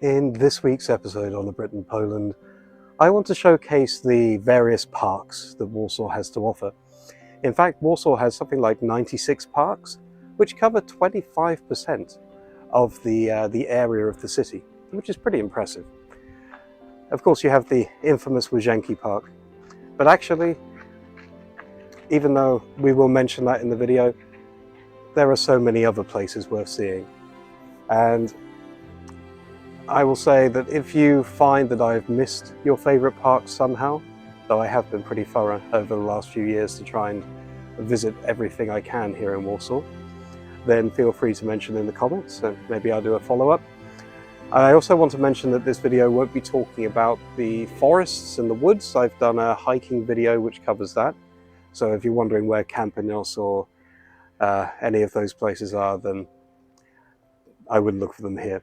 In this week's episode on the Brit and Poland, I want to showcase the various parks that Warsaw has to offer. In fact, Warsaw has something like 96 parks, which cover 25% of the area of the city, which is pretty impressive. Of course, you have the infamous Shaniki Park, but actually, even though we will mention that in the video, there are so many other places worth seeing. And I will say that if you find that I've missed your favourite parks somehow, though I have been pretty thorough over the last few years to try and visit everything I can here in Warsaw, then feel free to mention in the comments and maybe I'll do a follow-up. I also want to mention that this video won't be talking about the forests and the woods. I've done a hiking video which covers that. So if you're wondering where Campinos or any of those places are, then I would look for them here.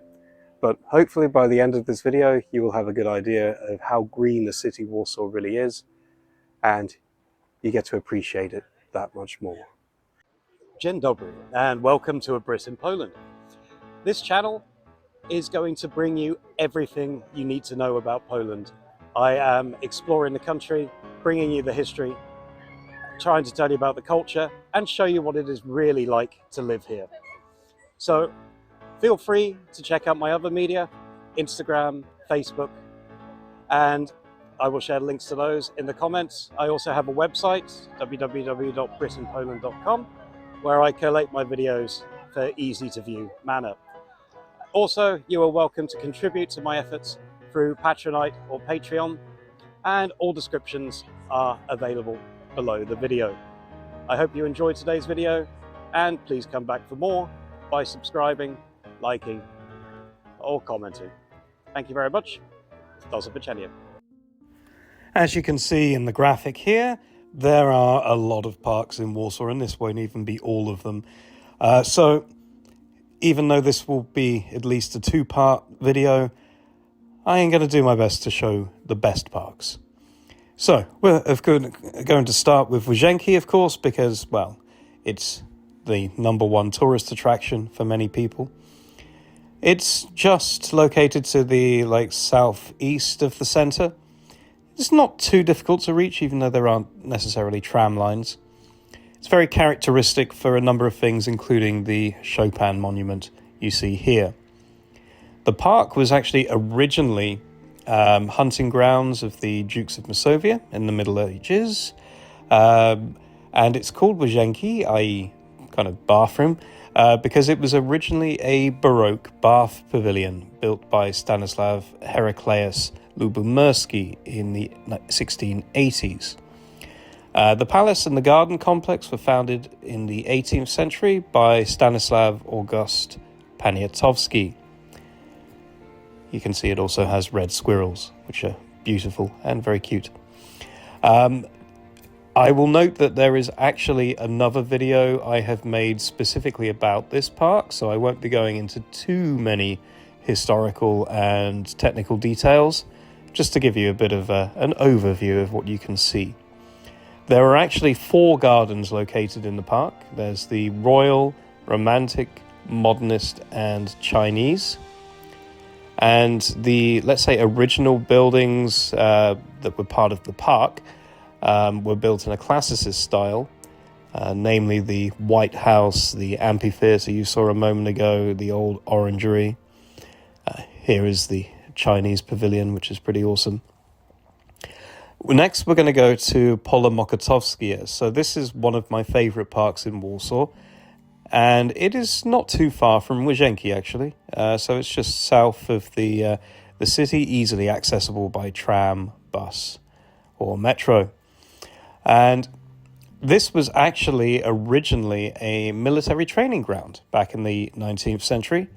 But hopefully by the end of this video, you will have a good idea of how green the city Warsaw really is, and you get to appreciate it that much more. Dzień dobry, and welcome to A Brit in Poland. This channel is going to bring you everything you need to know about Poland. I am exploring the country, bringing you the history, trying to tell you about the culture, and show you what it is really like to live here. So feel free to check out my other media, Instagram, Facebook, and I will share links to those in the comments. I also have a website, www.britlivinginpoland.com, where I collate my videos for easy to view manner. Also, you are welcome to contribute to my efforts through Patronite or Patreon, and all descriptions are available below the video. I hope you enjoyed today's video, and please come back for more by subscribing, liking, or commenting. Thank you very much. Do zobaczenia. As you can see in the graphic here, there are a lot of parks in Warsaw, and this won't even be all of them. So even though this will be at least a two-part video, I am going to do my best to show the best parks. So we're going to start with Shaniki, of course, because, well, it's the #1 tourist attraction for many people. It's just located to the southeast of the centre. It's not too difficult to reach, even though there aren't necessarily tram lines. It's very characteristic for a number of things, including the Chopin monument you see here. The park was actually originally hunting grounds of the Dukes of Masovia in the Middle Ages, and it's called Shaniki, i.e. kind of bathroom, because it was originally a Baroque bath pavilion built by Stanislaw Heraclius Lubomirski in the 1680s. The palace and the garden complex were founded in the 18th century by Stanislaw August Poniatowski. You can see it also has red squirrels, which are beautiful and very cute. I will note that there is actually another video I have made specifically about this park, so I won't be going into too many historical and technical details, just to give you a bit of an overview of what you can see. There are actually 4 gardens located in the park. There's the Royal, Romantic, Modernist, and Chinese. And the, let's say, original buildings that were part of the park were built in a classicist style, namely the White House, the amphitheatre you saw a moment ago, the old orangery. Here is the Chinese pavilion, which is pretty awesome. Next, we're going to go to Pole Mokotowskie. So this is one of my favourite parks in Warsaw, and it is not too far from Shaniki, actually. So it's just south of the city, easily accessible by tram, bus, or metro. And this was actually originally a military training ground back in the 19th century,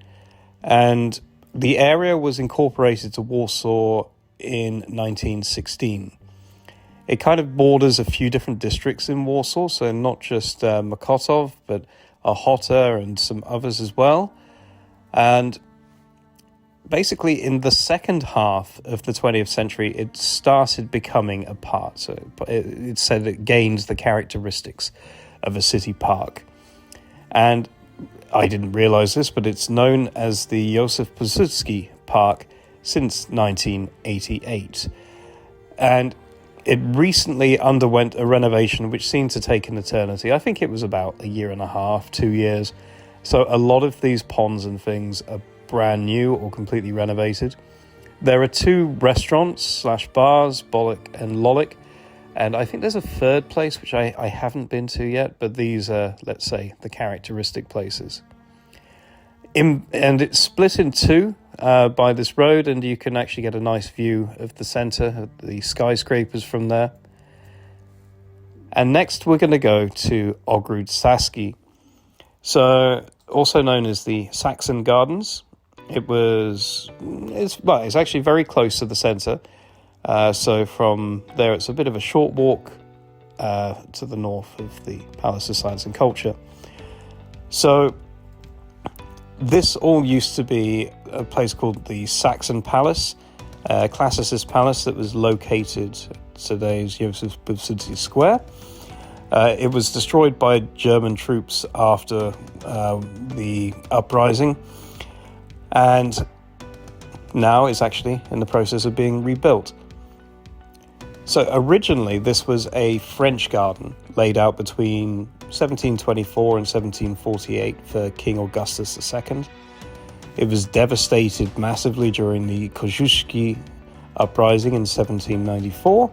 and the area was incorporated to Warsaw in 1916. It kind of borders a few different districts in Warsaw, so not just Motov, but Ochota and some others as well. And basically, in the second half of the 20th century, it started becoming a part. So it said it gained the characteristics of a city park. And I didn't realize this, but it's known as the Józef Piłsudski park since 1988. And it recently underwent a renovation which seemed to take an eternity. I think it was about a year and a half, 2 years. So a lot of these ponds and things are brand new or completely renovated. There are 2 restaurants / bars, Bollock and Lollick. And I think there's a third place which I haven't been to yet, but these are, let's say, the characteristic places. And it's split in 2 by this road, and you can actually get a nice view of the centre, of the skyscrapers from there. And next we're going to go to Ogrud Saski, so also known as the Saxon Gardens. It's actually very close to the centre. So from there, it's a bit of a short walk to the north of the Palace of Science and Culture. So this all used to be a place called the Saxon Palace, classicist palace that was located at today's Josef City Square. It was destroyed by German troops after the uprising, and now it's actually in the process of being rebuilt. So originally this was a French garden laid out between 1724 and 1748 for King Augustus II. It was devastated massively during the Kosciuszki uprising in 1794,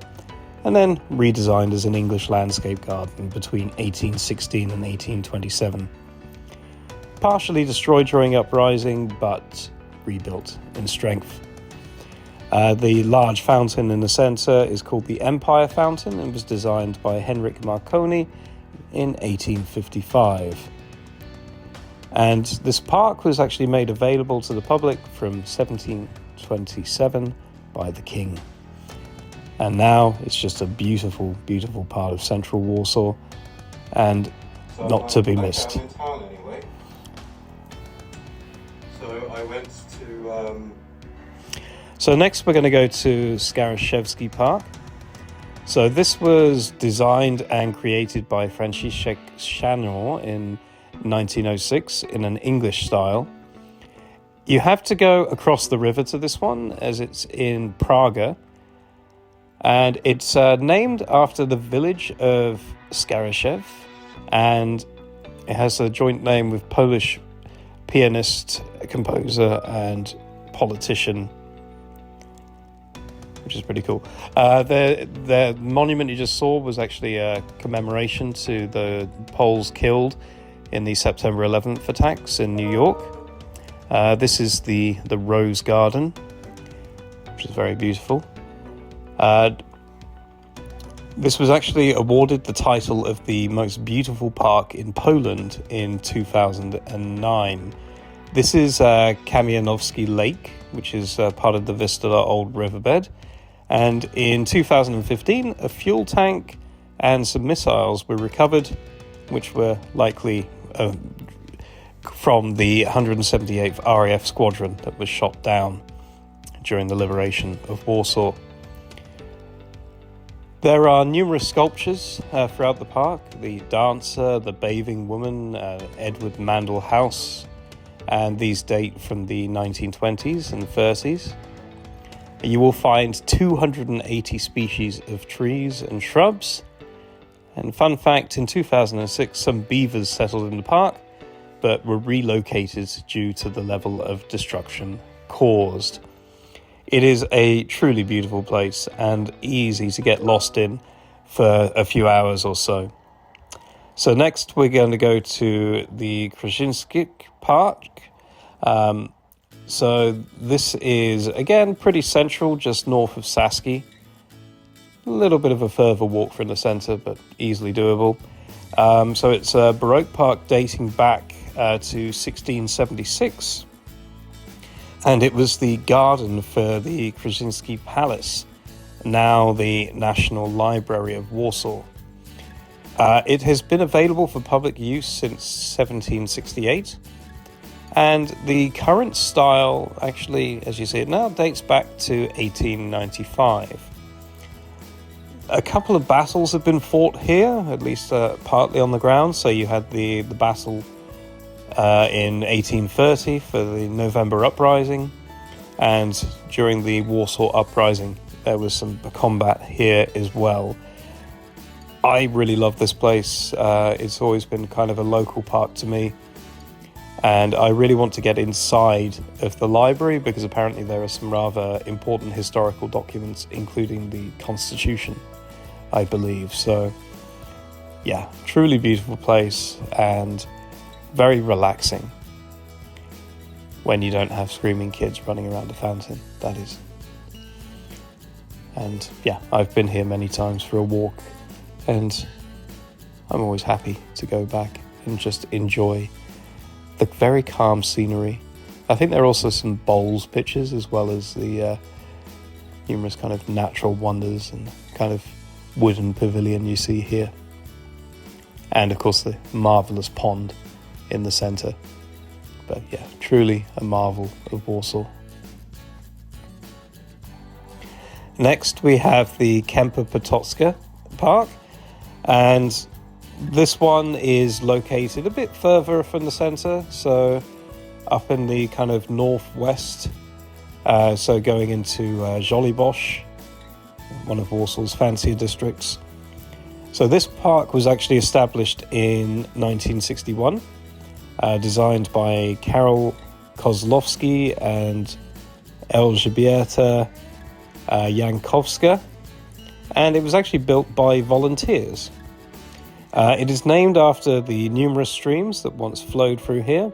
and then redesigned as an English landscape garden between 1816 and 1827. Partially destroyed during uprising, but rebuilt in strength. The large fountain in the centre is called the Empire Fountain and was designed by Henrik Marconi in 1855. And this park was actually made available to the public from 1727 by the King. And now it's just a beautiful, beautiful part of central Warsaw, and so not to be missed. In town anyway. So I went to... So next we're going to go to Skaraszewski Park. So this was designed and created by Franciszek Shanor in 1906 in an English style. You have to go across the river to this one, as it's in Praga. And it's named after the village of Skaraszew, and it has a joint name with Polish pianist, composer, and politician, which is pretty cool. The monument you just saw was actually a commemoration to the Poles killed in the September 11th attacks in New York. This is the Rose Garden, which is very beautiful. This was actually awarded the title of the most beautiful park in Poland in 2009. This is Kamianowski Lake, which is part of the Vistula Old Riverbed. And in 2015, a fuel tank and some missiles were recovered, which were likely from the 178th RAF Squadron that was shot down during the liberation of Warsaw. There are numerous sculptures throughout the park: the dancer, the bathing woman, Edward Mandel House, and these date from the 1920s and 30s. You will find 280 species of trees and shrubs. And fun fact, in 2006, some beavers settled in the park, but were relocated due to the level of destruction caused. It is a truly beautiful place and easy to get lost in for a few hours or so. So next we're going to go to the Shaniki Park. So this is, again, pretty central, just north of Saski. A little bit of a further walk from the centre, but easily doable. So it's a Baroque park dating back to 1676. And it was the garden for the Krasinski Palace, now the National Library of Warsaw. It has been available for public use since 1768. And the current style, actually, as you see it now, dates back to 1895. A couple of battles have been fought here, at least partly on the ground. So you had the battle in 1830 for the November Uprising. And during the Warsaw Uprising, there was some combat here as well. I really love this place. It's always been kind of a local park to me. And I really want to get inside of the library because apparently there are some rather important historical documents, including the Constitution, I believe. So, yeah, truly beautiful place and very relaxing when you don't have screaming kids running around a fountain, that is. And yeah, I've been here many times for a walk, and I'm always happy to go back and just enjoy the very calm scenery. I think there are also some bowls pitches as well as the numerous kind of natural wonders and kind of wooden pavilion you see here. And of course the marvellous pond in the centre. But yeah, truly a marvel of Warsaw. Next we have the Keer Ptoa Park, and this one is located a bit further from the centre, so up in the kind of northwest, so going into Żoliborz, one of Warsaw's fancier districts. So this park was actually established in 1961, designed by Karol Kozlowski and Elżbieta Jankowska, and it was actually built by volunteers. It is named after the numerous streams that once flowed through here,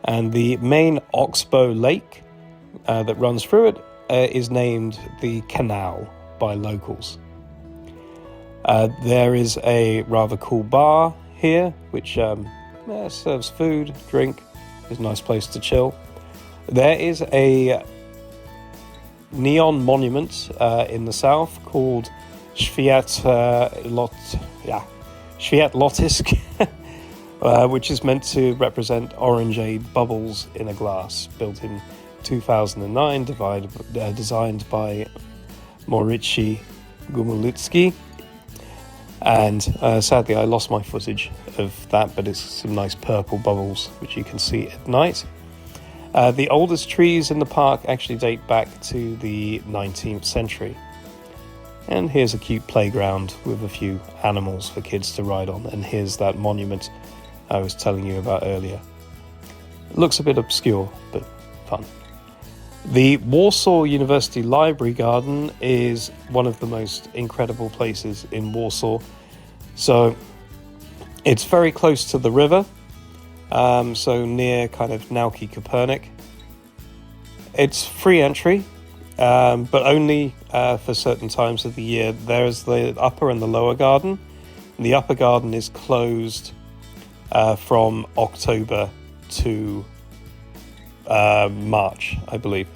and the main Oxbow Lake that runs through it is named the Canal by locals. There is a rather cool bar here, which serves food, drink. It's a nice place to chill. There is a neon monument in the south called Światłotysk, which is meant to represent orangeade bubbles in a glass, built in 2009, designed by Maurycy Gumulitsky. And sadly I lost my footage of that, but it's some nice purple bubbles which you can see at night. The oldest trees in the park actually date back to the 19th century. And here's a cute playground with a few animals for kids to ride on. And here's that monument I was telling you about earlier. It looks a bit obscure, but fun. The Warsaw University Library Garden is one of the most incredible places in Warsaw. So it's very close to the river, so near kind of Nauki Kopernik. It's free entry, but only for certain times of the year. There's the upper and the lower garden. The upper garden is closed from October to March, I believe.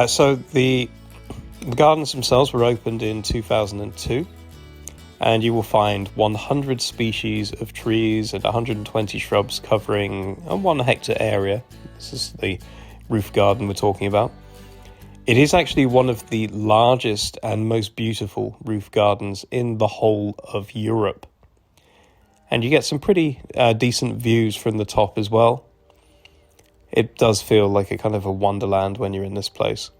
So the gardens themselves were opened in 2002, and you will find 100 species of trees and 120 shrubs covering a 1 hectare area. This is the roof garden we're talking about. It is actually one of the largest and most beautiful roof gardens in the whole of Europe. And you get some pretty decent views from the top as well. It does feel like a kind of a wonderland when you're in this place.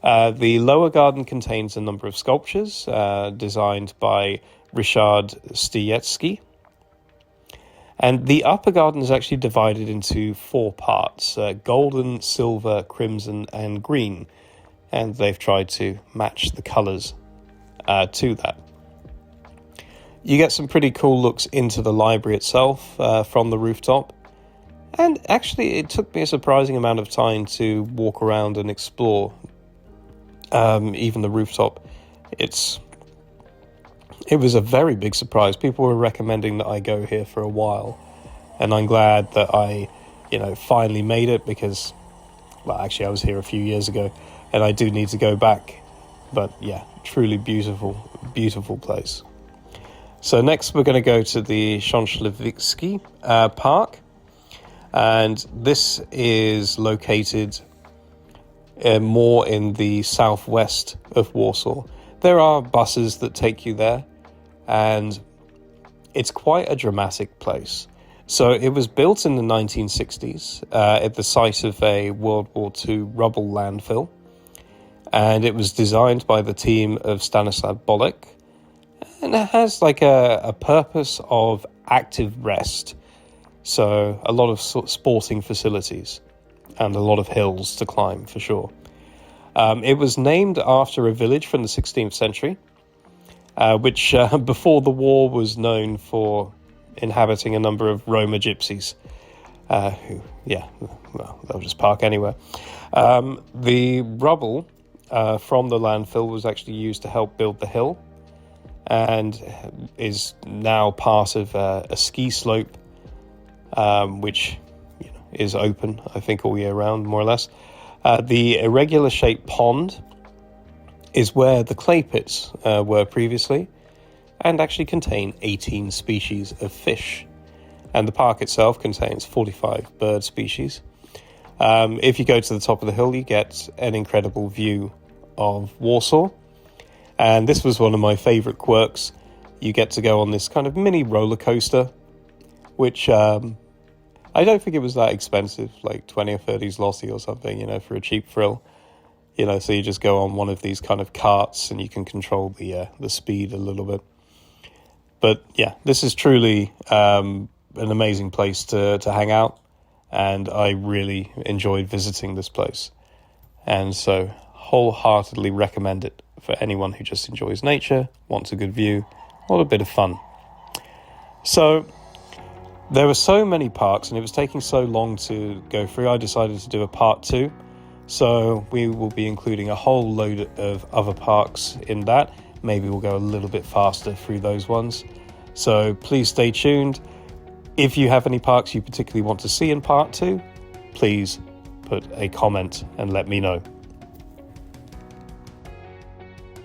The lower garden contains a number of sculptures designed by Ryszard Styecki. And the upper garden is actually divided into 4 parts, golden, silver, crimson and green. And they've tried to match the colours to that. You get some pretty cool looks into the library itself from the rooftop. And actually, it took me a surprising amount of time to walk around and explore even the rooftop. It was a very big surprise. People were recommending that I go here for a while. And I'm glad that I, finally made it because, well, actually I was here a few years ago and I do need to go back. But yeah, truly beautiful, beautiful place. So next we're going to go to the Shaniki Park. And this is located more in the southwest of Warsaw. There are buses that take you there, and it's quite a dramatic place. So it was built in the 1960s at the site of a World War II rubble landfill, and it was designed by the team of Stanislav Bolek, and it has like a purpose of active rest. So a lot of sporting facilities and a lot of hills to climb for sure. It was named after a village from the 16th century, which before the war was known for inhabiting a number of Roma gypsies, who, well, they'll just park anywhere. The rubble from the landfill was actually used to help build the hill, and is now part of a ski slope, which is open, I think, all year round, more or less. The irregular shaped pond is where the clay pits were previously, and actually contain 18 species of fish. And the park itself contains 45 bird species. If you go to the top of the hill, you get an incredible view of Warsaw. And this was one of my favourite quirks. You get to go on this kind of mini roller coaster, which I don't think it was that expensive, like 20 or 30 zloty or something, for a cheap thrill. So you just go on one of these kind of carts and you can control the speed a little bit. But yeah, this is truly an amazing place to hang out, and I really enjoyed visiting this place. And so wholeheartedly recommend it for anyone who just enjoys nature, wants a good view, or a bit of fun. So there were so many parks and it was taking so long to go through, I decided to do a part 2. So we will be including a whole load of other parks in that. Maybe we'll go a little bit faster through those ones. So please stay tuned. If you have any parks you particularly want to see in part 2, please put a comment and let me know.